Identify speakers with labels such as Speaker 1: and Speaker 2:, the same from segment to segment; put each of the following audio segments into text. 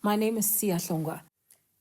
Speaker 1: My name is Sia Hlongwa.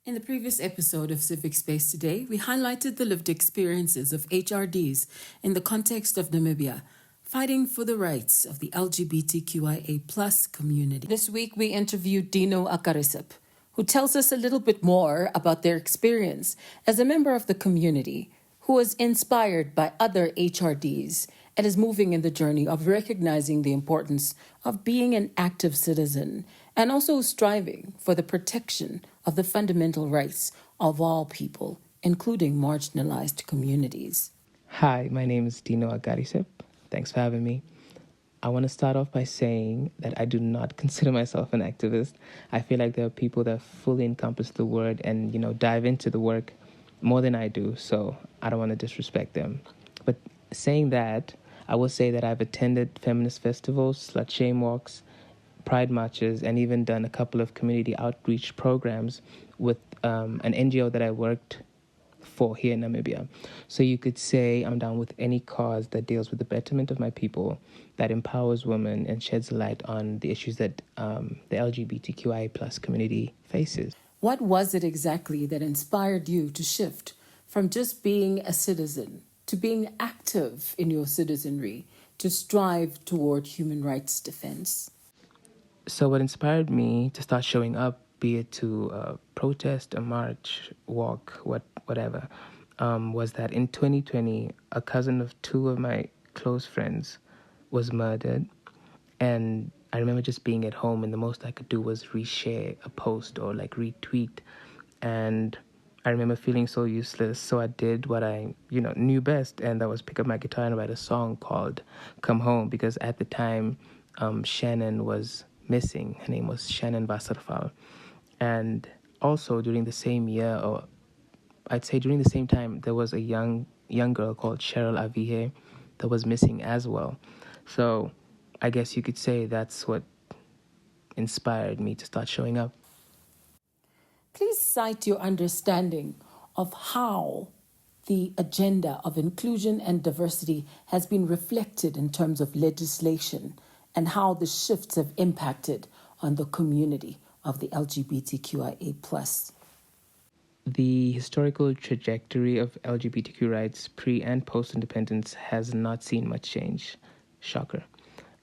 Speaker 1: In the previous episode of Civic Space Today, we highlighted the lived experiences of HRDs in the context of Namibia, fighting for the rights of the LGBTQIA+ community. This week, we interviewed Dino Akarisip, who tells us a little bit more about their experience as a member of the community who was inspired by other HRDs and is moving in the journey of recognizing the importance of being an active citizen and also striving for the protection of the fundamental rights of all people, including marginalized communities.
Speaker 2: Hi, my name is Dino Agarisip. Thanks for having me. I want to start off by saying that I do not consider myself an activist. I feel like there are people that fully encompass the word and, dive into the work more than I do, so I don't want to disrespect them. But saying that, I will say that I've attended feminist festivals, slut shame walks, pride marches, and even done a couple of community outreach programs with an NGO that I worked for here in Namibia. So you could say I'm down with any cause that deals with the betterment of my people, that empowers women and sheds light on the issues that the LGBTQI+ community faces.
Speaker 1: What was it exactly that inspired you to shift from just being a citizen to being active in your citizenry to strive toward human rights defense?
Speaker 2: So what inspired me to start showing up, be it to protest, a march, walk, whatever, was that in 2020, a cousin of two of my close friends was murdered. And I remember just being at home, and the most I could do was reshare a post or retweet. And I remember feeling so useless. So I did what I, knew best, and that was pick up my guitar and write a song called Come Home, because at the time, Shannon was missing. Her name was Shannon Wasserfall. And also during the same year, or I'd say during the same time, there was a young girl called Cheryl Avihe that was missing as well. So I guess you could say that's what inspired me to start showing up.
Speaker 1: Please cite your understanding of how the agenda of inclusion and diversity has been reflected in terms of legislation and how the shifts have impacted on the community of the LGBTQIA+.
Speaker 2: The historical trajectory of LGBTQ rights pre- and post-independence has not seen much change. Shocker.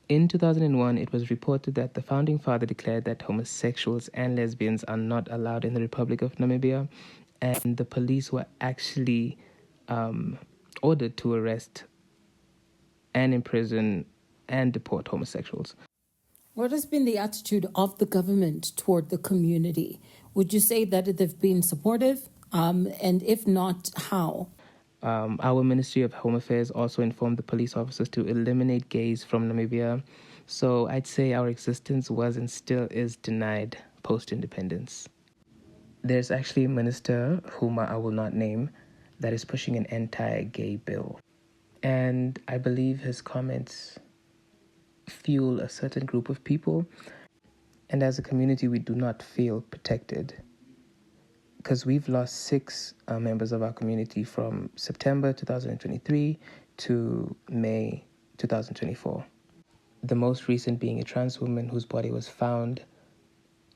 Speaker 2: In 2001, it was reported that the founding father declared that homosexuals and lesbians are not allowed in the Republic of Namibia, and the police were actually ordered to arrest and imprison and deport homosexuals.
Speaker 1: What has been the attitude of the government toward the community? Would you say that they've been supportive? And if not, how?
Speaker 2: Our Ministry of Home Affairs also informed the police officers to eliminate gays from Namibia. So I'd say our existence was and still is denied post-independence. There's actually a minister, whom I will not name, that is pushing an anti-gay bill. And I believe his comments fuel a certain group of people. And as a community, we do not feel protected, because we've lost 6 members of our community from September 2023 to May 2024. The most recent being a trans woman whose body was found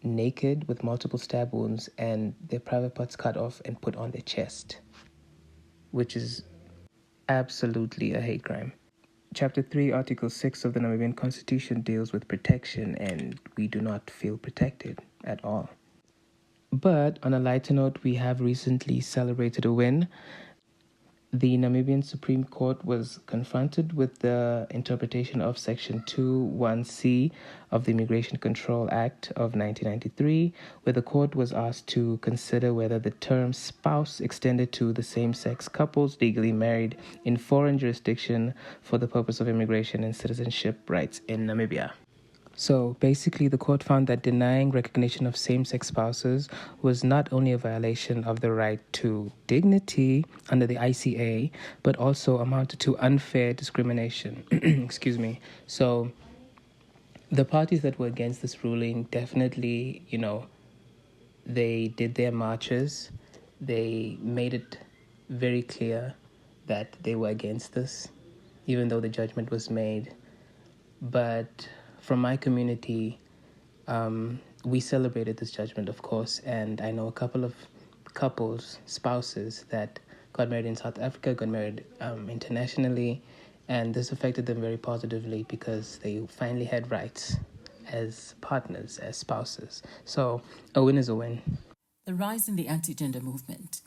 Speaker 2: naked with multiple stab wounds and their private parts cut off and put on their chest, which is absolutely a hate crime. Chapter 3, Article 6 of the Namibian Constitution deals with protection, and we do not feel protected at all. But on a lighter note, we have recently celebrated a win. The Namibian Supreme Court was confronted with the interpretation of Section 2(1)(c) of the Immigration Control Act of 1993, where the court was asked to consider whether the term spouse extended to the same-sex couples legally married in foreign jurisdiction for the purpose of immigration and citizenship rights in Namibia. So basically, the court found that denying recognition of same-sex spouses was not only a violation of the right to dignity under the ICA, but also amounted to unfair discrimination. Excuse me. So the parties that were against this ruling definitely, they did their marches. They made it very clear that they were against this, even though the judgment was made. But from my community, we celebrated this judgment, of course, and I know a couple of spouses that got married in South Africa, got married internationally, and this affected them very positively because they finally had rights as partners, as spouses. So a win is a win.
Speaker 1: The rise in the anti-gender movement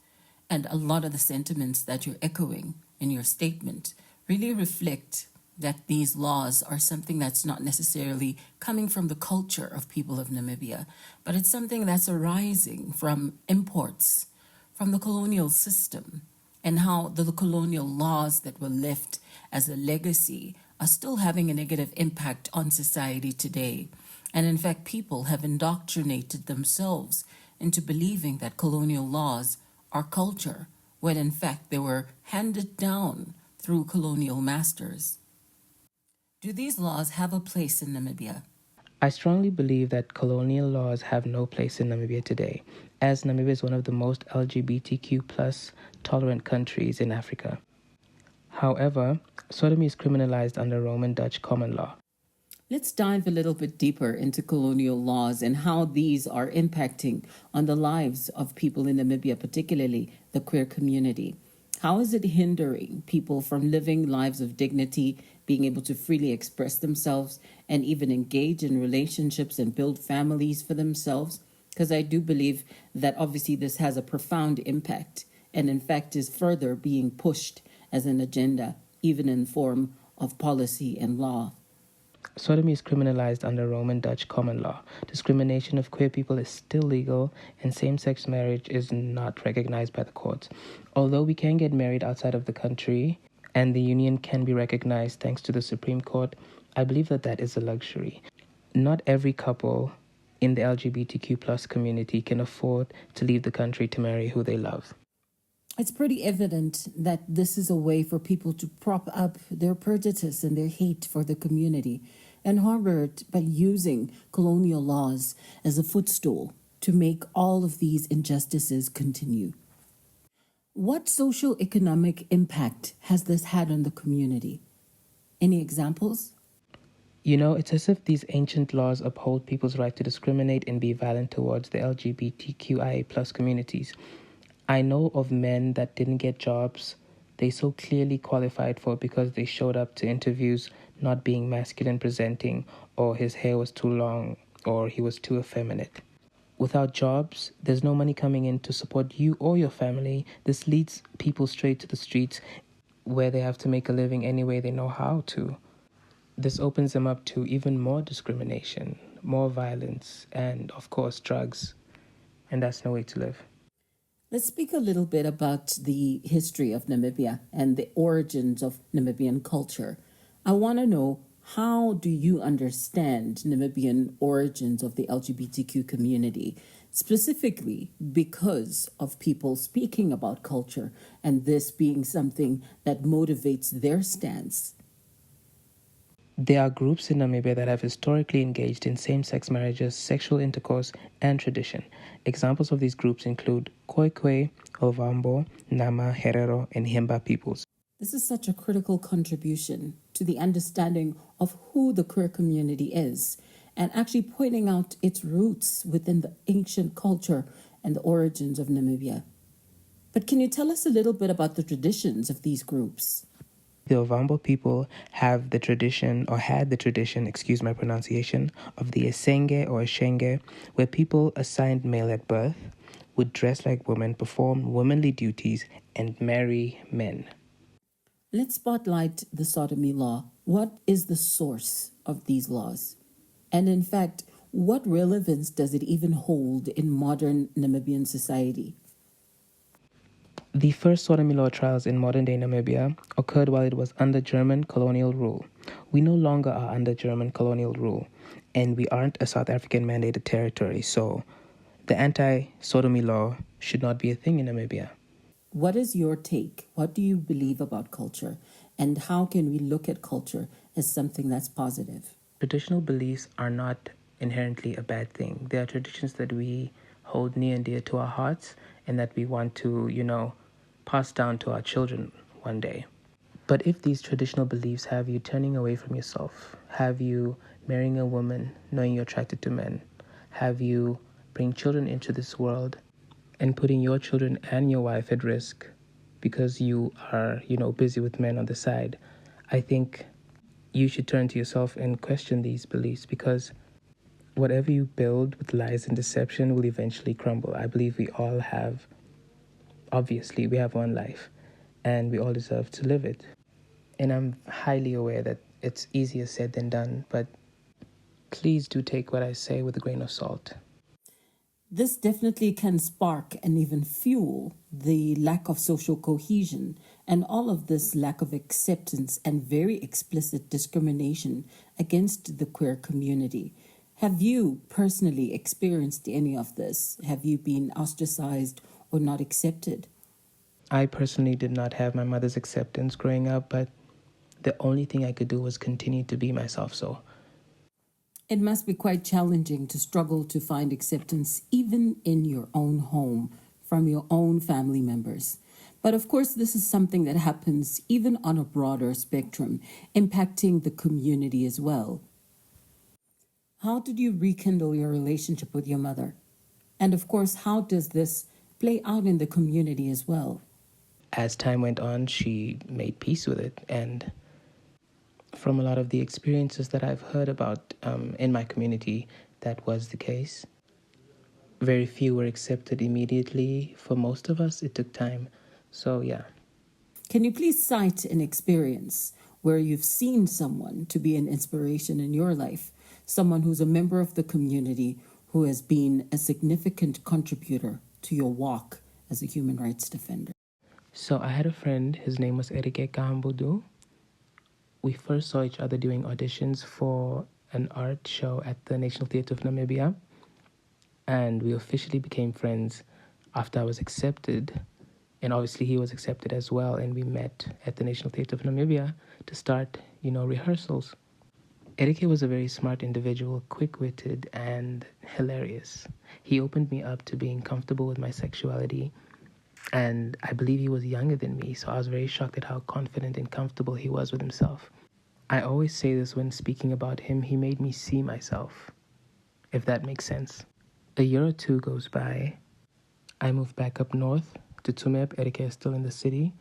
Speaker 1: and a lot of the sentiments that you're echoing in your statement really reflect that these laws are something that's not necessarily coming from the culture of people of Namibia, but it's something that's arising from imports, from the colonial system, and how the colonial laws that were left as a legacy are still having a negative impact on society today. And in fact, people have indoctrinated themselves into believing that colonial laws are culture, when in fact they were handed down through colonial masters. Do these laws have a place in Namibia?
Speaker 2: I strongly believe that colonial laws have no place in Namibia today, as Namibia is one of the most LGBTQ plus tolerant countries in Africa. However, sodomy is criminalized under Roman Dutch common law.
Speaker 1: Let's dive a little bit deeper into colonial laws and how these are impacting on the lives of people in Namibia, particularly the queer community. How is it hindering people from living lives of dignity, being able to freely express themselves, and even engage in relationships and build families for themselves? Because I do believe that obviously this has a profound impact and in fact is further being pushed as an agenda, even in form of policy and law.
Speaker 2: Sodomy is criminalized under Roman Dutch common law. Discrimination of queer people is still legal, and same-sex marriage is not recognized by the courts. Although we can get married outside of the country, and the union can be recognized thanks to the Supreme Court, I believe that that is a luxury. Not every couple in the LGBTQ plus community can afford to leave the country to marry who they love.
Speaker 1: It's pretty evident that this is a way for people to prop up their prejudice and their hate for the community and harbor it by using colonial laws as a footstool to make all of these injustices continue. What social economic impact has this had on the community? Any examples?
Speaker 2: You know, it's as if these ancient laws uphold people's right to discriminate and be violent towards the LGBTQIA plus communities. I know of men that didn't get jobs they so clearly qualified for because they showed up to interviews not being masculine presenting, or his hair was too long, or he was too effeminate. Without jobs, there's no money coming in to support you or your family. This leads people straight to the streets where they have to make a living any way they know how to. This opens them up to even more discrimination, more violence, and of course drugs. And that's no way to live.
Speaker 1: Let's speak a little bit about the history of Namibia and the origins of Namibian culture. I want to know, how do you understand Namibian origins of the LGBTQ community, specifically because of people speaking about culture and this being something that motivates their stance?
Speaker 2: There are groups in Namibia that have historically engaged in same-sex marriages, sexual intercourse, and tradition. Examples of these groups include Khoikhoi, Ovambo, Nama, Herero, and Himba peoples.
Speaker 1: This is such a critical contribution to the understanding of who the queer community is and actually pointing out its roots within the ancient culture and the origins of Namibia. But can you tell us a little bit about the traditions of these groups?
Speaker 2: The Ovambo people have the tradition, or had the tradition, excuse my pronunciation, of the Esenge or Eshenge, where people assigned male at birth would dress like women, perform womanly duties, and marry men.
Speaker 1: Let's spotlight the sodomy law. What is the source of these laws? And in fact, what relevance does it even hold in modern Namibian society?
Speaker 2: The first sodomy law trials in modern-day Namibia occurred while it was under German colonial rule. We no longer are under German colonial rule, and we aren't a South African-mandated territory, so the anti-sodomy law should not be a thing in Namibia.
Speaker 1: What is your take? What do you believe about culture? And how can we look at culture as something that's positive?
Speaker 2: Traditional beliefs are not inherently a bad thing. They are traditions that we hold near and dear to our hearts and that we want to, pass down to our children one day. But if these traditional beliefs have you turning away from yourself, have you marrying a woman knowing you're attracted to men, have you bring children into this world and putting your children and your wife at risk because you are, busy with men on the side. I think you should turn to yourself and question these beliefs, because whatever you build with lies and deception will eventually crumble. I believe obviously, we have one life and we all deserve to live it. And I'm highly aware that it's easier said than done, but please do take what I say with a grain of salt.
Speaker 1: This definitely can spark and even fuel the lack of social cohesion and all of this lack of acceptance and very explicit discrimination against the queer community. Have you personally experienced any of this? Have you been ostracized or not accepted?
Speaker 2: I personally did not have my mother's acceptance growing up, but the only thing I could do was continue to be myself. So
Speaker 1: it must be quite challenging to struggle to find acceptance even in your own home from your own family members. But of course, this is something that happens even on a broader spectrum, impacting the community as well. How did you rekindle your relationship with your mother? And of course, how does this play out in the community as well?
Speaker 2: as time went on, she made peace with it. And from a lot of the experiences that I've heard about in my community, that was the case. Very few were accepted immediately. For most of us, it took time. So, yeah.
Speaker 1: Can you please cite an experience where you've seen someone to be an inspiration in your life, someone who's a member of the community who has been a significant contributor to your walk as a human rights defender?
Speaker 2: So, I had a friend, his name was Erike Kahambudu. We first saw each other doing auditions for an art show at the National Theatre of Namibia. And we officially became friends after I was accepted. And obviously he was accepted as well. And we met at the National Theatre of Namibia to start, rehearsals. Erike was a very smart individual, quick-witted and hilarious. He opened me up to being comfortable with my sexuality. And I believe he was younger than me, so I was very shocked at how confident and comfortable he was with himself. I always say this when speaking about him, he made me see myself, if that makes sense. A year or two goes by. I moved back up north to Tsumeb. Erika is still in the city.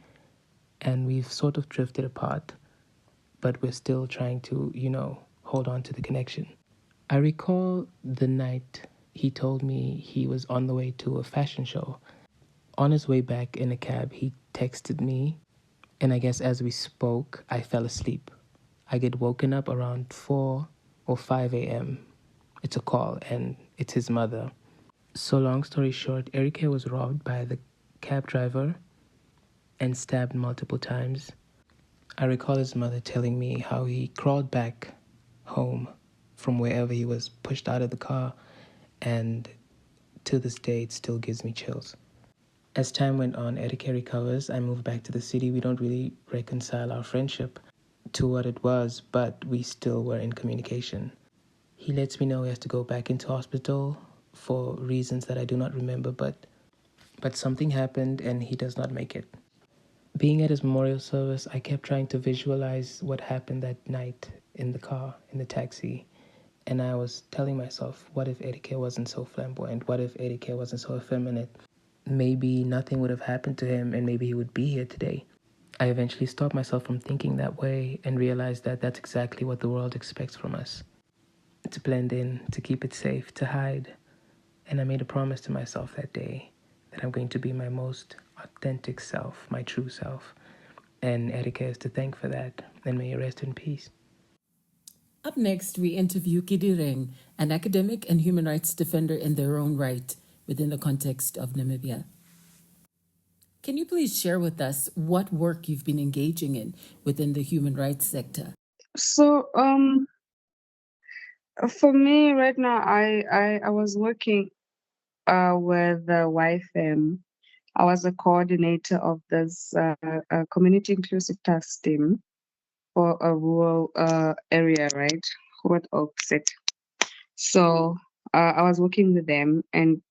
Speaker 2: And we've sort of drifted apart. But we're still trying to, hold on to the connection. I recall the night he told me he was on the way to a fashion show. On his way back in a cab, he texted me. And I guess as we spoke, I fell asleep. I get woken up around 4 or 5 a.m. It's a call, and it's his mother. So long story short, Erike was robbed by the cab driver and stabbed multiple times. I recall his mother telling me how he crawled back home from wherever he was pushed out of the car, and to this day it still gives me chills. As time went on, Erike recovers. I moved back to the city. We don't really reconcile our friendship to what it was, but we still were in communication. He lets me know he has to go back into hospital for reasons that I do not remember, but something happened and he does not make it. Being at his memorial service, I kept trying to visualize what happened that night in the car, in the taxi. And I was telling myself, what if Erike wasn't so flamboyant? What if Erike wasn't so effeminate? Maybe nothing would have happened to him and maybe he would be here today. I eventually stopped myself from thinking that way and realized that that's exactly what the world expects from us. To blend in, to keep it safe, to hide. And I made a promise to myself that day that I'm going to be my most authentic self, my true self. And Erika is to thank for that. And may you rest in peace.
Speaker 1: Up next, we interview Kidireng, an academic and human rights defender in their own right within the context of Namibia. Can you please share with us what work you've been engaging in within the human rights sector?
Speaker 3: So, for me right now, I was working with the YFM. I was a coordinator of this community inclusive task team for a rural area, right? Windhoek City. So I was working with them, and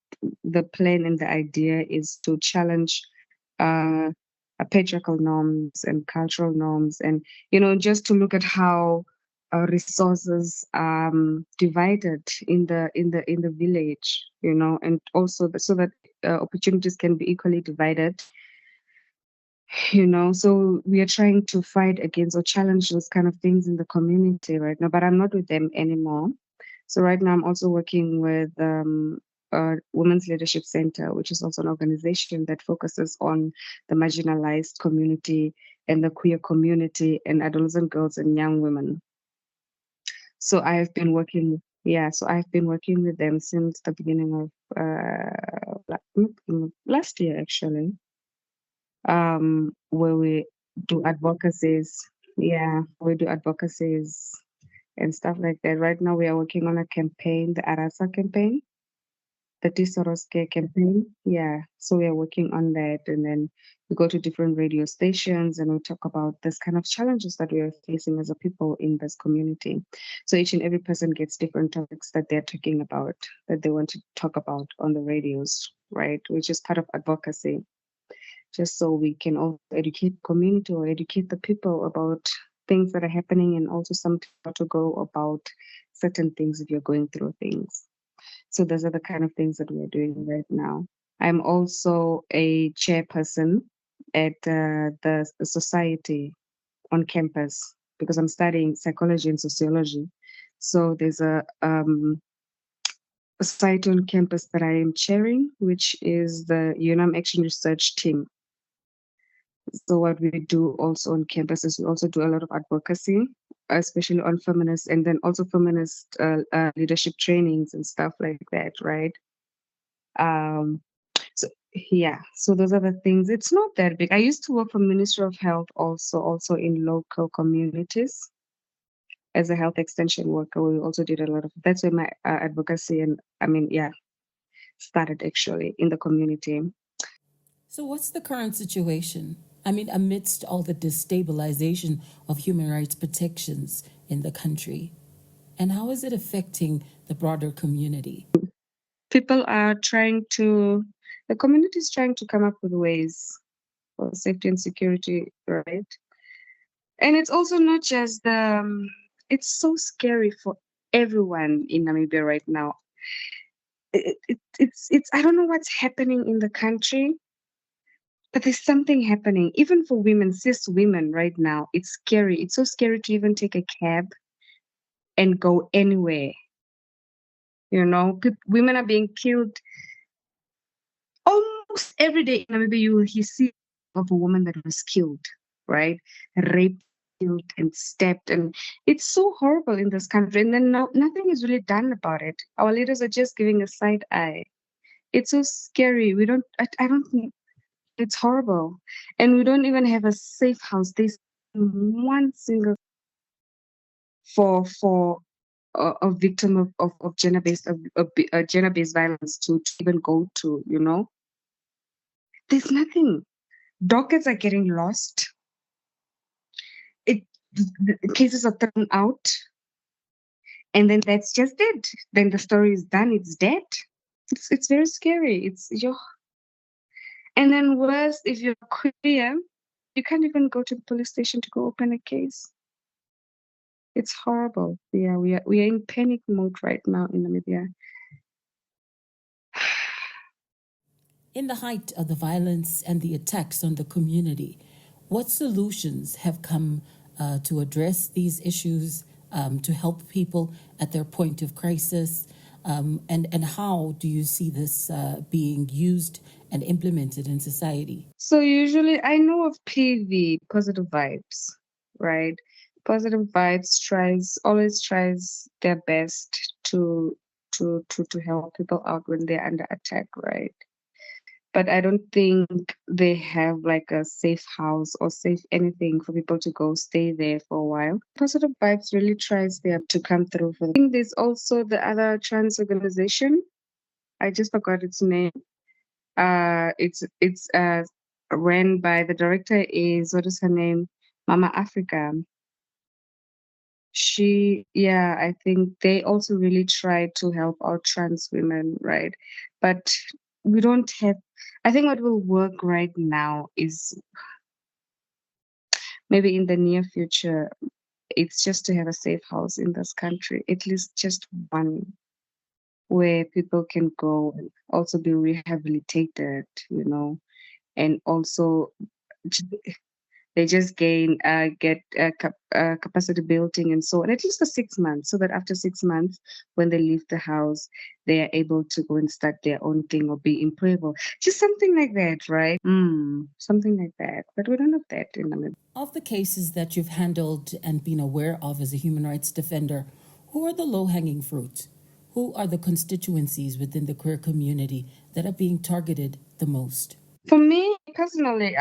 Speaker 3: the plan and the idea is to challenge patriarchal norms and cultural norms, and just to look at how resources divided in the village, and also so that opportunities can be equally divided. So we are trying to fight against or challenge those kind of things in the community right now, but I'm not with them anymore. So right now I'm also working with Women's Leadership Center, which is also an organization that focuses on the marginalized community and the queer community and adolescent girls and young women. So so I've been working with them since the beginning of last year, actually, where we do advocacies. Yeah, we do advocacies and stuff like that. Right now, we are working on a campaign, the ARASA campaign, the Tisoroske campaign. Yeah, so we are working on that, and then we go to different radio stations and we talk about this kind of challenges that we are facing as a people in this community. So each and every person gets different topics that they're talking about, that they want to talk about on the radios, right? Which is part of advocacy, just so we can also educate community or educate the people about things that are happening, and also something to go about certain things if you're going through things. So those are the kind of things that we're doing right now. I'm also a chairperson at the society on campus because I'm studying psychology and sociology. So there's a society on campus that I am chairing, which is the UNAM Action Research Team. So what we do also on campus is we also do a lot of advocacy, especially on feminist, and then also feminist leadership trainings and stuff like that, right? Um, so yeah, so those are the things. It's not that big. I used to work for Ministry of Health also in local communities as a health extension worker. We also did a lot of that's where my advocacy and started actually in the community.
Speaker 1: So, what's the current situation? I mean, amidst all the destabilization of human rights protections in the country, and how is it affecting the broader community?
Speaker 3: People are the community is trying to come up with ways for safety and security, right? And it's also not just it's so scary for everyone in Namibia right now. It's I don't know what's happening in the country, but there's something happening. Even for women, cis women right now, it's scary. It's so scary to even take a cab and go anywhere. Women are being killed almost every day. Maybe you see of a woman that was killed, right? Raped, killed, and stabbed, and it's so horrible in this country. And then nothing is really done about it. Our leaders are just giving a side eye. It's so scary. We don't. I don't think it's horrible, and we don't even have a safe house. There's one single for a victim of gender-based violence to even go to. There's nothing. Dockets are getting lost. The cases are thrown out, and then that's just it. Then the story is done. It's dead. It's very scary. And then worse, if you're queer, you can't even go to the police station to go open a case. It's horrible. Yeah, we are in panic mode right now in Namibia.
Speaker 1: In the height of the violence and the attacks on the community, what solutions have come to address these issues, to help people at their point of crisis? And how do you see this being used and implemented in society?
Speaker 3: So usually I know of PV, positive vibes, right? Positive vibes always tries their best to help people out when they're under attack, right? But I don't think they have like a safe house or safe anything for people to go stay there for a while. Positive Vibes really tries there to come through for them. I think there's also the other trans organization. I just forgot its name. It's ran by the director is what is her name? Mama Africa. I think they also really try to help out trans women, right? But we don't have, I think what will work right now is maybe in the near future it's just to have a safe house in this country, at least just one, where people can go and also be rehabilitated, and also they just get capacity building and so on, at least for 6 months, so that after 6 months, when they leave the house, they are able to go and start their own thing or be employable. Just something like that, right? Something like that. But we don't have that in Namibia.
Speaker 1: Of the cases that you've handled and been aware of as a human rights defender, who are the low hanging fruit? Who are the constituencies within the queer community that are being targeted the most?
Speaker 3: For me personally,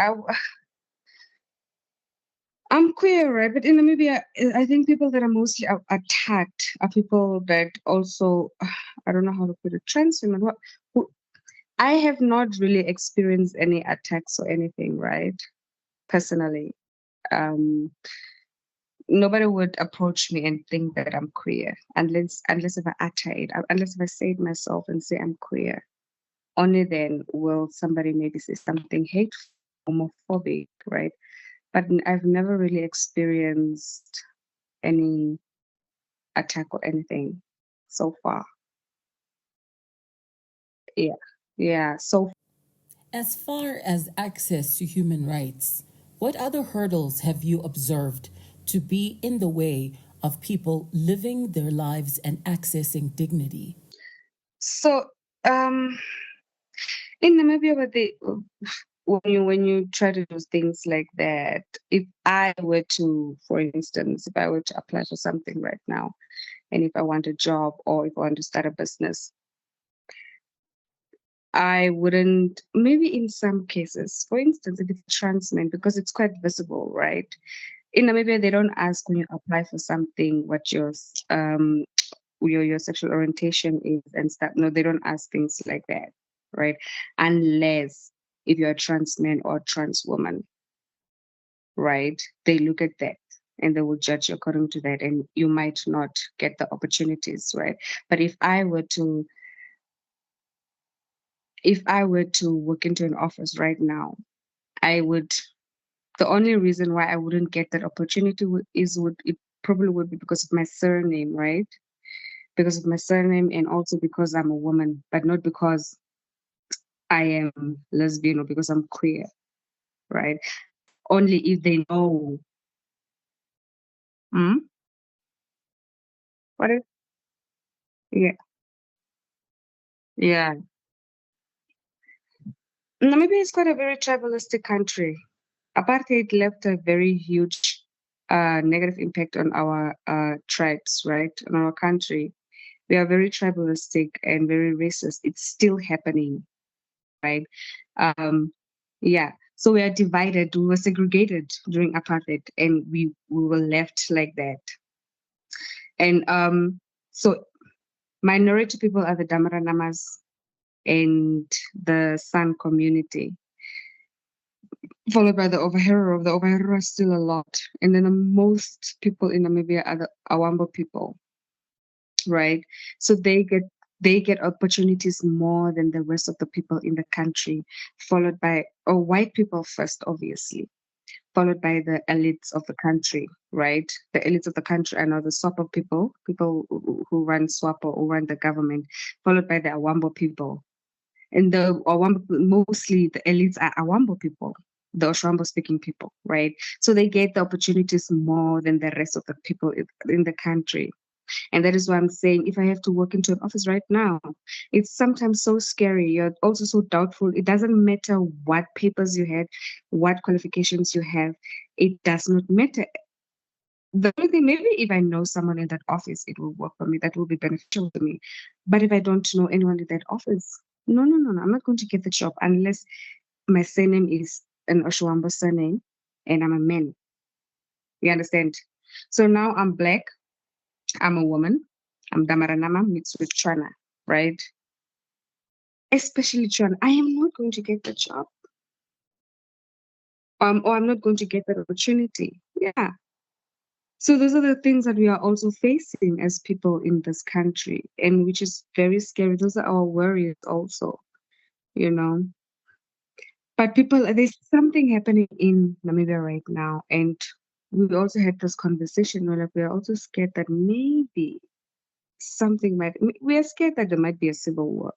Speaker 3: I'm queer, right? But in Namibia, I think people that are mostly attacked are people that also, I don't know how to put it, trans women. I have not really experienced any attacks or anything, right? Personally, nobody would approach me and think that I'm queer unless if I utter it, unless if I say it myself and say I'm queer. Only then will somebody maybe say something hateful, homophobic, right? But I've never really experienced any attack or anything so far. Yeah. Yeah. So
Speaker 1: As far as access to human rights, what other hurdles have you observed to be in the way of people living their lives and accessing dignity?
Speaker 3: so um in Namibia, when you try to do things like that, if I were to, for instance, if I were to apply for something right now, and if I want a job or if I want to start a business, I wouldn't, maybe in some cases, for instance, if it's trans men, because it's quite visible, right? In Namibia, they don't ask when you apply for something what your sexual orientation is and stuff. No, they don't ask things like that, right? Unless if you're a trans man or a trans woman, right? They look at that and they will judge you according to that, and you might not get the opportunities, right? But if I were to work into an office right now, I would. The only reason why I wouldn't get that opportunity would it probably would be because of my surname, right? Because of my surname, and also because I'm a woman, but not because I am lesbian or because I'm queer, right? Only if they know. Hmm? What is? Yeah, yeah. Namibia is quite a very tribalistic country. Apartheid left a very huge negative impact on our tribes, right? On our country. We are very tribalistic and very racist. It's still happening, right? Um, yeah. So we are divided. We were segregated during apartheid, and we were left like that. And so minority people are the Damaranamas and the San community, followed by the Overhero. The Overhero are still a lot. And then the most people in Namibia are the Awambo people, right? So they get opportunities more than the rest of the people in the country, followed by white people first, obviously, followed by the elites of the country, right? The elites of the country are now the Swapo people who run Swapo or run the government, followed by the Awambo people. And the Awambo, mostly the elites are Awambo people, the Oshwambo speaking people, right? So they get the opportunities more than the rest of the people in the country. And that is why I'm saying if I have to walk into an office right now, it's sometimes so scary. You're also so doubtful. It doesn't matter what papers you had, what qualifications you have. It does not matter. The only thing, maybe if I know someone in that office, it will work for me. That will be beneficial to me. But if I don't know anyone in that office, no, no, no, no. I'm not going to get the job unless my surname is an Oshwambo surname and I'm a man. You understand? So now I'm black. I'm a woman. I'm Damaranama mixed with Chana, right? Especially Chana. I am not going to get the job. Or I'm not going to get that opportunity. Yeah. So those are the things that we are also facing as people in this country, and which is very scary. Those are our worries also, you know. But people, there's something happening in Namibia right now, and we also had this conversation where like, we are also scared that maybe something might, we are scared that there might be a civil war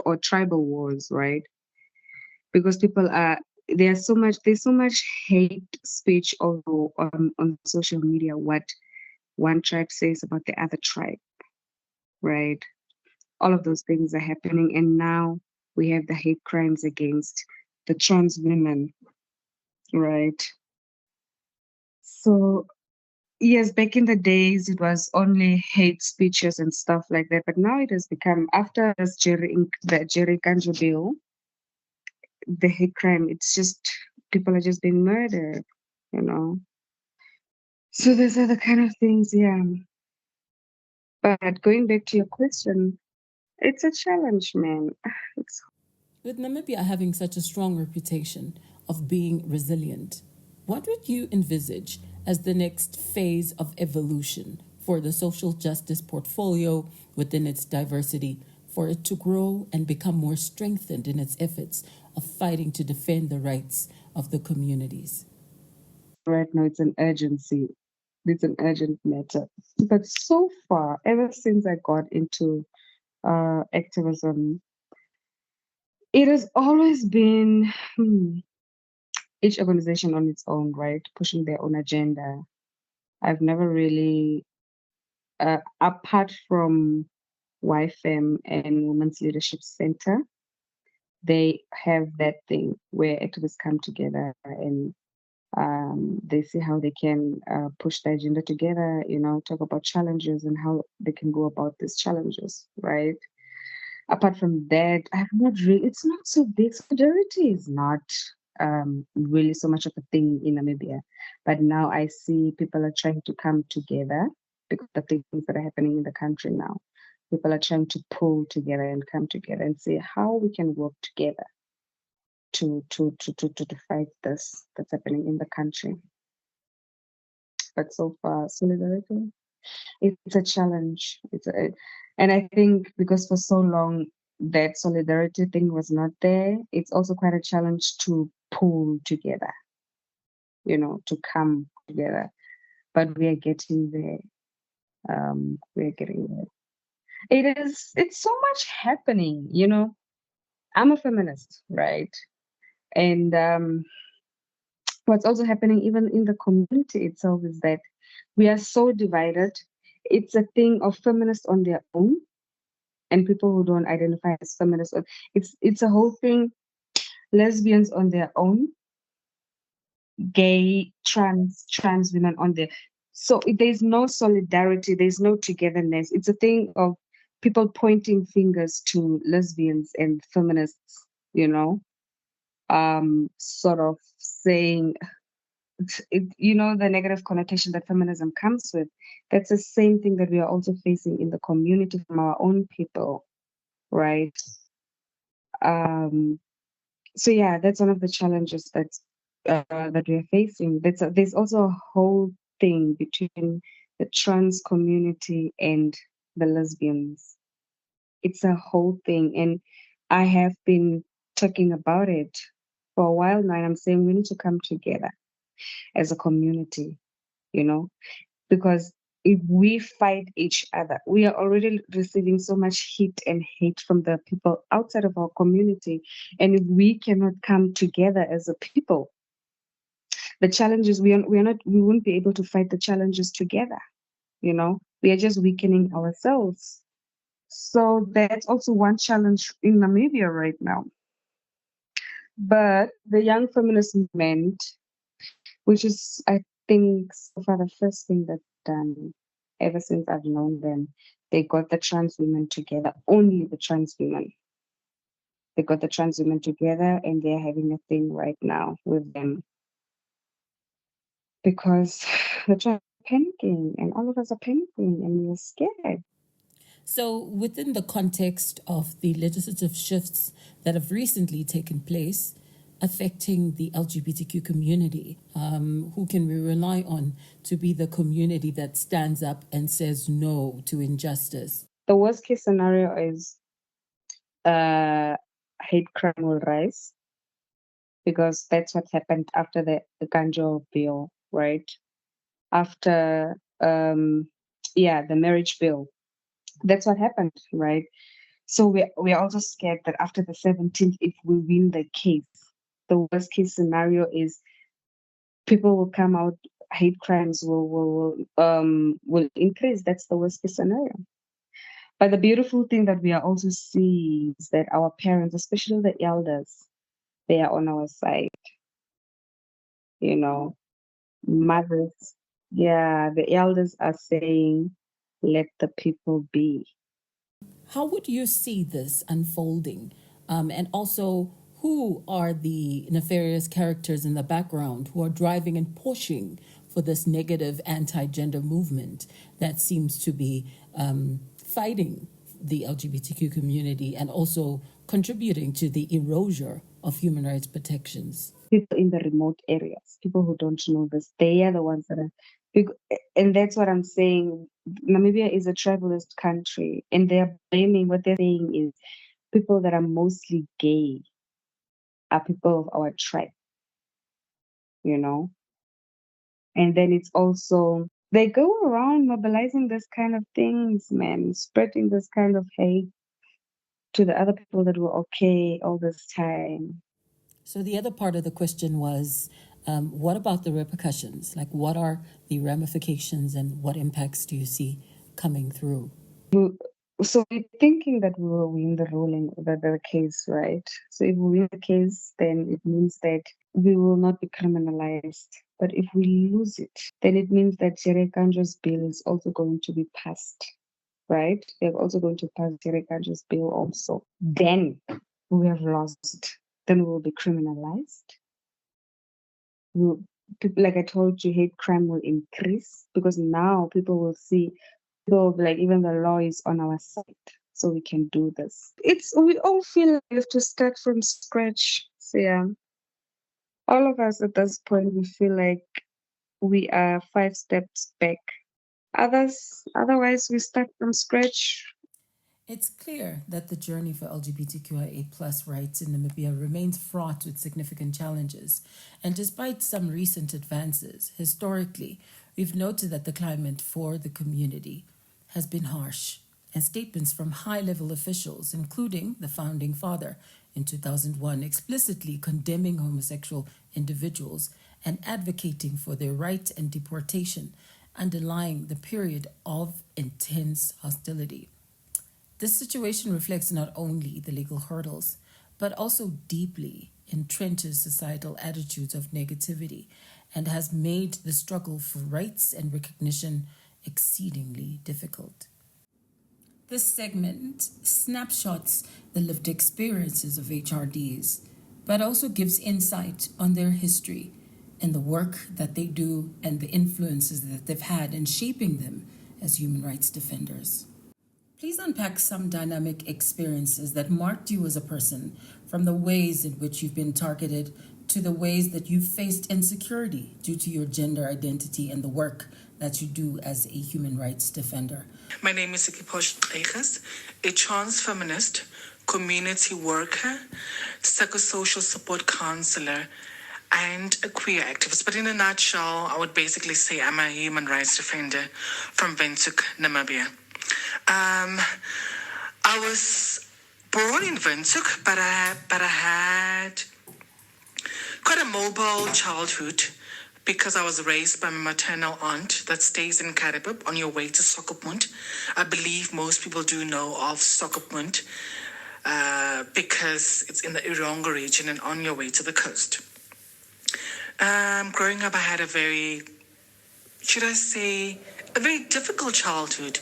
Speaker 3: or tribal wars, right? Because there's so much hate speech on social media, what one tribe says about the other tribe, right? All of those things are happening. And now we have the hate crimes against the trans women, right? So, yes, back in the days, it was only hate speeches and stuff like that. But now it has become, after the Jerry Kanjo bill, the hate crime, it's just, people are just being murdered, you know? So those are the kind of things, yeah. But going back to your question, it's a challenge, man. It's
Speaker 1: With Namibia having such a strong reputation of being resilient, what would you envisage as the next phase of evolution for the social justice portfolio within its diversity, for it to grow and become more strengthened in its efforts of fighting to defend the rights of the communities?
Speaker 3: right now, it's an urgency. It's an urgent matter. But so far, ever since I got into activism, it has always been each organization on its own, right? Pushing their own agenda. I've never really, apart from YFM and Women's Leadership Center, they have that thing where activists come together and they see how they can push the agenda together, talk about challenges and how they can go about these challenges, right? Apart from that, I've not really, it's not so big. Solidarity is not really so much of a thing in Namibia. But now I see people are trying to come together because of the things that are happening in the country now. People are trying to pull together and come together and see how we can work together to fight this that's happening in the country. But so far, solidarity, it's a challenge. And I think because for so long that solidarity thing was not there, it's also quite a challenge to pull together, to come together. But we are getting there. We are getting there. It's so much happening. I'm a feminist, right? And what's also happening even in the community itself is that we are so divided. It's a thing of feminists on their own and people who don't identify as feminists. It's a whole thing. Lesbians on their own, gay, trans women on their. So there's no solidarity. There's no togetherness. It's a thing of people pointing fingers to lesbians and feminists. Sort of saying the negative connotation that feminism comes with. That's the same thing that we are also facing in the community from our own people, right? Um, so yeah, that's one of the challenges that we're facing. There's also a whole thing between the trans community and the lesbians. It's a whole thing, and I have been talking about it for a while now, and I'm saying we need to come together as a community, you know, because if we fight each other, we are already receiving so much heat and hate from the people outside of our community. And if we cannot come together as a people, the challenges we won't be able to fight the challenges together. We are just weakening ourselves. So that's also one challenge in Namibia right now. But the young feminist movement, which is, I think, so far the first thing that done ever since I've known them. They got the trans women together, only the trans women. They got the trans women together and they're having a thing right now with them because the trans are panicking and all of us are panicking and we're scared.
Speaker 1: So, within the context of the legislative shifts that have recently taken place affecting the LGBTQ community, who can we rely on to be the community that stands up and says no to injustice?
Speaker 3: The worst case scenario is hate crime will rise because that's what happened after the Ganjo bill, right? after the marriage bill. That's what happened, right? So we're also scared that after the 17th, if we win the case, the worst case scenario is people will come out, hate crimes will increase. That's the worst case scenario. But the beautiful thing that we are also seeing is that our parents, especially the elders, they are on our side. You know, mothers, yeah, the elders are saying, let the people be.
Speaker 1: How would you see this unfolding? And also, who are the nefarious characters in the background who are driving and pushing for this negative anti gender movement that seems to be fighting the LGBTQ community and also contributing to the erosion of human rights protections?
Speaker 3: People in the remote areas, people who don't know this, they are the ones that are and that's what I'm saying. Namibia is a tribalist country, and they're blaming, what they're saying is people that are mostly gay are people of our tribe, you know? And then it's also, they go around mobilizing this kind of things, man, spreading this kind of hate to the other people that were okay all this time.
Speaker 1: So the other part of the question was, what about the repercussions? Like, what are the ramifications and what impacts do you see coming through?
Speaker 3: So we're thinking that we will win the ruling, the case, right? So if we win the case, then it means that we will not be criminalized. But if we lose it, then it means that Tere Kanjo's bill is also going to be passed, right? They're also going to pass Tere Kanjo's bill also. Then we have lost. Then we will be criminalized. Like I told you, hate crime will increase because now people will see, people will be like, even the law is on our side, so we can do this. We all feel like we have to start from scratch. So yeah, all of us at this point, we feel like we are 5 steps back. Otherwise, we start from scratch.
Speaker 1: It's clear that the journey for LGBTQIA plus rights in Namibia remains fraught with significant challenges. And despite some recent advances, historically, we've noted that the climate for the community has been harsh. And statements from high level officials, including the founding father in 2001, explicitly condemning homosexual individuals and advocating for their right and deportation, underlying the period of intense hostility. This situation reflects not only the legal hurdles, but also deeply entrenches societal attitudes of negativity and has made the struggle for rights and recognition exceedingly difficult. This segment snapshots the lived experiences of HRDs, but also gives insight on their history and the work that they do and the influences that they've had in shaping them as human rights defenders. Please unpack some dynamic experiences that marked you as a person, from the ways in which you've been targeted to the ways that you've faced insecurity due to your gender identity and the work that you do as a human rights defender.
Speaker 4: My name is Ziggy Porsche, a trans feminist, community worker, psychosocial support counselor, and a queer activist. But in a nutshell, I would basically say I'm a human rights defender from Windhoek, Namibia. I was born in Windhoek, but I had quite a mobile childhood because I was raised by my maternal aunt that stays in Karibib on your way to Sokopmund. I believe most people do know of Sokopmund because it's in the Irongo region and on your way to the coast. Growing up, I had a very difficult childhood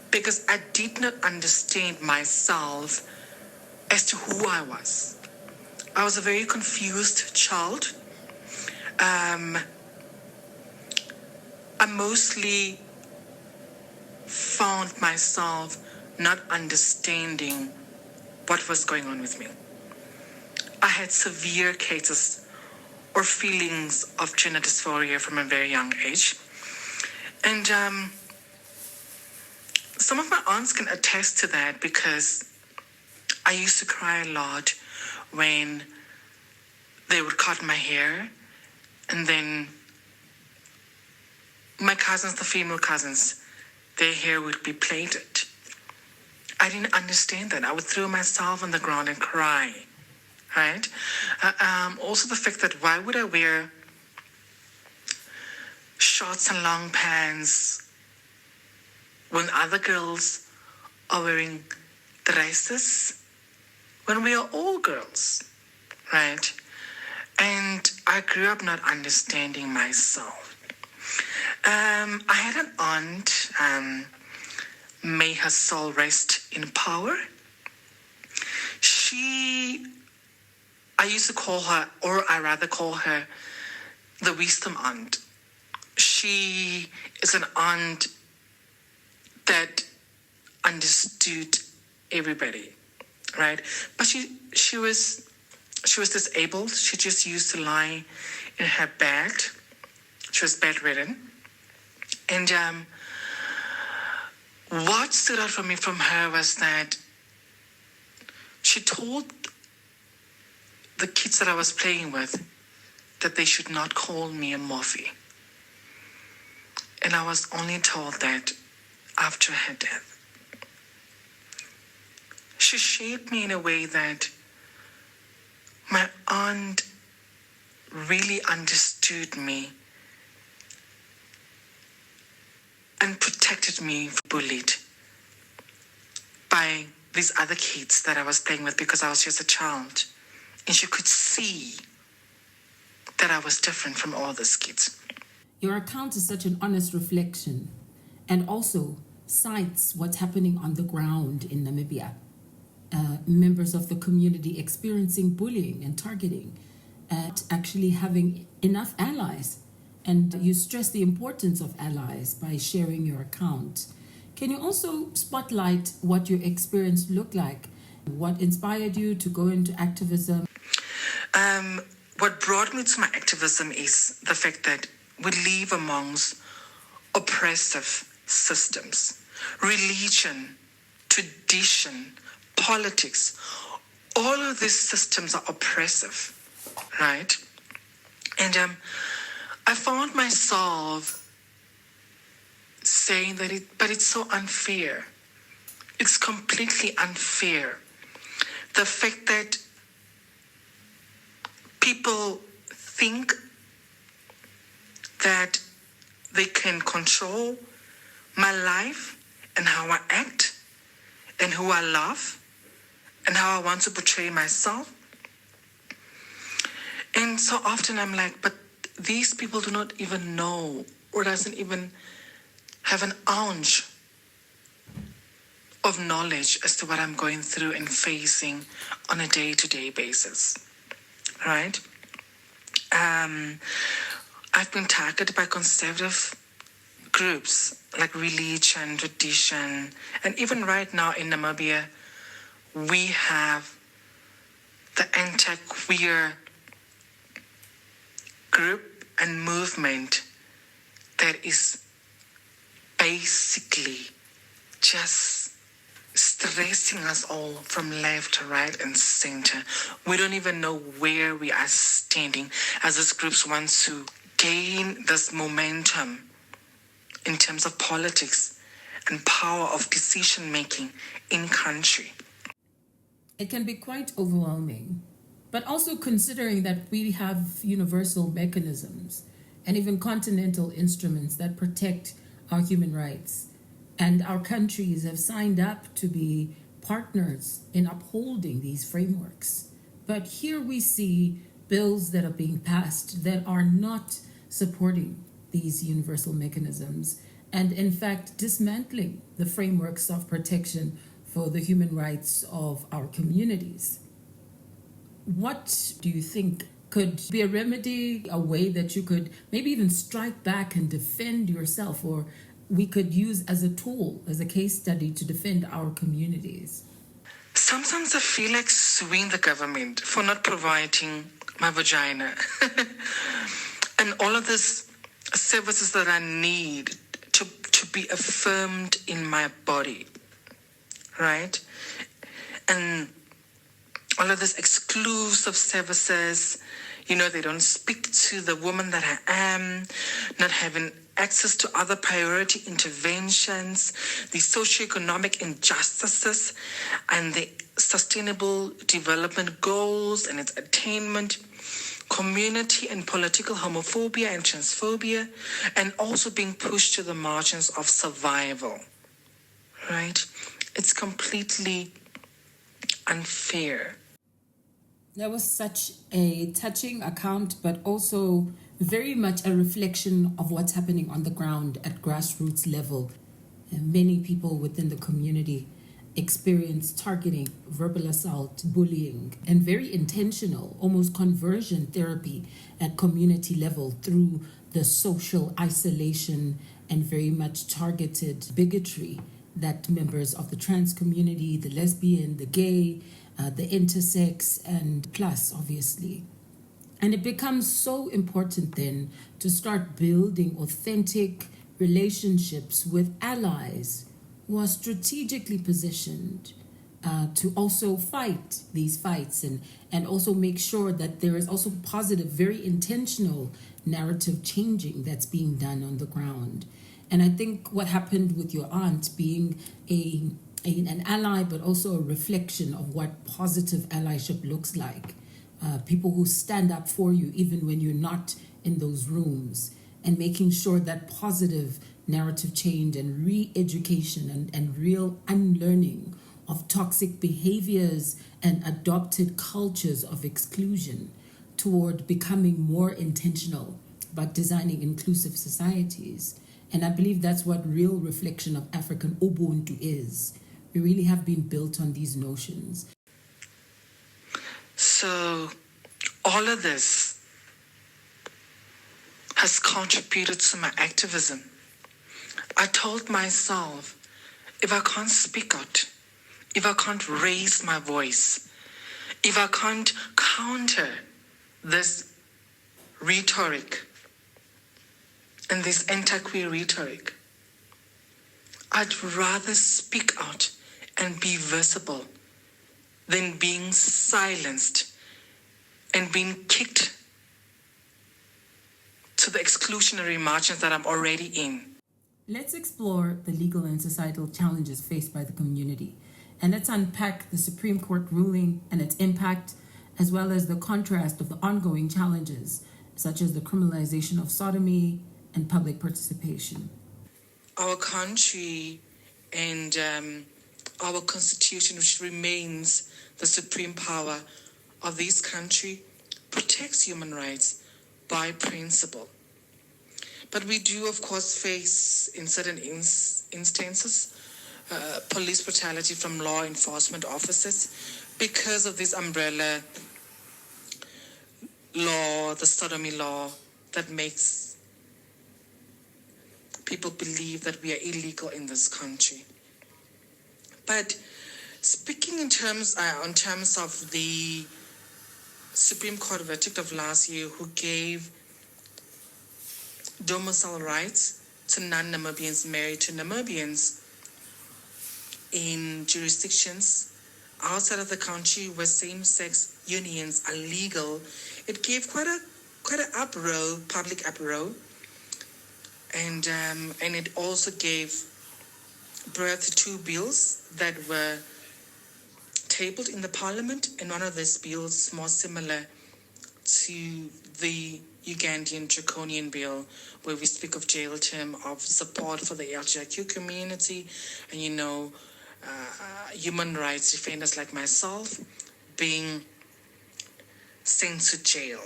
Speaker 4: because I did not understand myself as to who I was. I was a very confused child. I mostly found myself not understanding what was going on with me. I had severe cases or feelings of gender dysphoria from a very young age. And some of my aunts can attest to that because I used to cry a lot when they would cut my hair and then my cousins, the female cousins, their hair would be plaited. I didn't understand that. I would throw myself on the ground and cry, right? Also the fact that why would I wear shorts and long pants when other girls are wearing dresses, when we are all girls, right? And I grew up not understanding myself. I had an aunt, may her soul rest in power. I used to call her, or I rather call her, the wisdom aunt. She is an aunt that understood everybody, right? But she was disabled. She just used to lie in her bed. She was bedridden. And what stood out for me from her was that she told the kids that I was playing with that they should not call me a Morphe. And I was only told that after her death. She shaped me in a way that my aunt really understood me and protected me from bullied by these other kids that I was playing with because I was just a child. And she could see that I was different from all these kids.
Speaker 1: Your account is such an honest reflection and also cites what's happening on the ground in Namibia. Members of the community experiencing bullying and targeting and actually having enough allies. And you stress the importance of allies by sharing your account. Can you also spotlight what your experience looked like? What inspired you to go into activism?
Speaker 4: What brought me to my activism is the fact that we live amongst oppressive systems. Religion, tradition, politics, all of these systems are oppressive, right? And I found myself saying that but it's so unfair. It's completely unfair. The fact that people think that they can control my life and how I act and who I love and how I want to portray myself. And so often I'm like, but these people do not even know or doesn't even have an ounce of knowledge as to what I'm going through and facing on a day-to-day basis, right? I've been targeted by conservative groups like religion, tradition, and even right now in Namibia, we have the anti-queer group and movement that is basically just stressing us all from left to right and center. We don't even know where we are standing as these groups want to gain this momentum in terms of politics and power of decision making in country.
Speaker 1: It can be quite overwhelming, but also considering that we have universal mechanisms and even continental instruments that protect our human rights. And our countries have signed up to be partners in upholding these frameworks. But here we see bills that are being passed that are not supporting these universal mechanisms and in fact dismantling the frameworks of protection for the human rights of our communities. What do you think could be a remedy, a way that you could maybe even strike back and defend yourself, or we could use as a tool, as a case study to defend our communities?
Speaker 4: Sometimes I feel like suing the government for not providing my vagina and all of these services that I need to be affirmed in my body, right? And all of these exclusive services, they don't speak to the woman that I am, not having access to other priority interventions, the socioeconomic injustices, and the sustainable development goals and its attainment, community and political homophobia and transphobia, and also being pushed to the margins of survival, right? It's completely unfair.
Speaker 1: That was such a touching account, but also very much a reflection of what's happening on the ground at grassroots level. And many people within the community experience targeting, verbal assault, bullying, and very intentional, almost conversion therapy at community level through the social isolation and very much targeted bigotry that members of the trans community, the lesbian, the gay, the intersex, and plus, obviously. And it becomes so important then to start building authentic relationships with allies who are strategically positioned to also fight these fights and also make sure that there is also positive, very intentional narrative changing that's being done on the ground. And I think what happened with your aunt being an ally, but also a reflection of what positive allyship looks like. People who stand up for you even when you're not in those rooms, and making sure that positive narrative change and re-education and real unlearning of toxic behaviors and adopted cultures of exclusion toward becoming more intentional about designing inclusive societies. And I believe that's what real reflection of African Ubuntu is. We really have been built on these notions.
Speaker 4: So all of this has contributed to my activism. I told myself, if I can't speak out, if I can't raise my voice, if I can't counter this rhetoric and this anti-queer rhetoric, I'd rather speak out and be visible than being silenced and being kicked to the exclusionary margins that I'm already in.
Speaker 1: Let's explore the legal and societal challenges faced by the community. And let's unpack the Supreme Court ruling and its impact, as well as the contrast of the ongoing challenges, such as the criminalization of sodomy and public participation.
Speaker 4: Our country and our constitution, which remains the supreme power of this country, protects human rights by principle. But we do, of course, face in certain instances police brutality from law enforcement officers because of this umbrella law, the sodomy law, that makes people believe that we are illegal in this country. But speaking in terms of the Supreme Court verdict of last year, who gave domicile rights to non-Namibians married to Namibians in jurisdictions outside of the country where same-sex unions are legal, it gave quite an uproar, public uproar, and it also gave birth to two bills that were tabled in the parliament, and one of these bills more similar to the Ugandan draconian bill, where we speak of jail term, of support for the LGBTQ community, and human rights defenders like myself being sent to jail.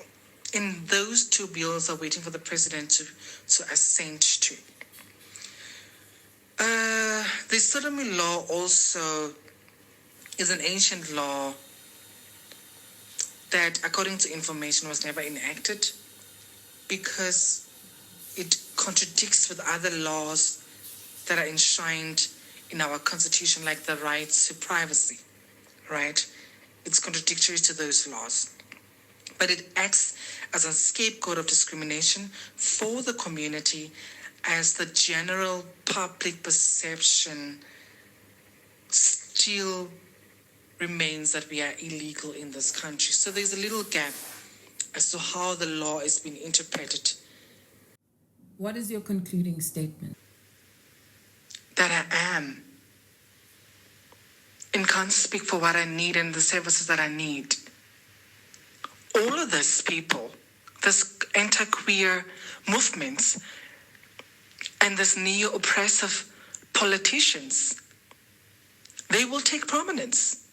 Speaker 4: And those two bills are waiting for the president to assent to. The sodomy law also is an ancient law that, according to information, was never enacted because it contradicts with other laws that are enshrined in our constitution, like the rights to privacy, right? It's contradictory to those laws. But it acts as a scapegoat of discrimination for the community, as the general public perception still remains that we are illegal in this country. So there's a little gap as to how the law is being interpreted.
Speaker 1: What is your concluding statement?
Speaker 4: That I am and can't speak for what I need and the services that I need. All of this people, this anti-queer movements, and this neo-oppressive politicians, they will take prominence.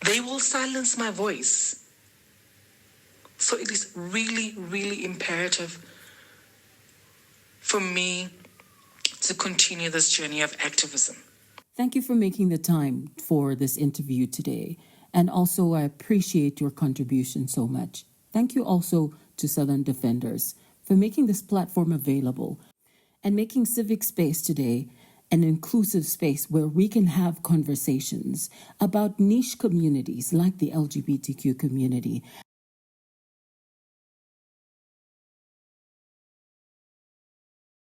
Speaker 4: They will silence my voice. So it is really, really imperative for me to continue this journey of activism.
Speaker 1: Thank you for making the time for this interview today. And also, I appreciate your contribution so much. Thank you also to Southern Defenders for making this platform available and making Civic Space today an inclusive space where we can have conversations about niche communities like the LGBTQ community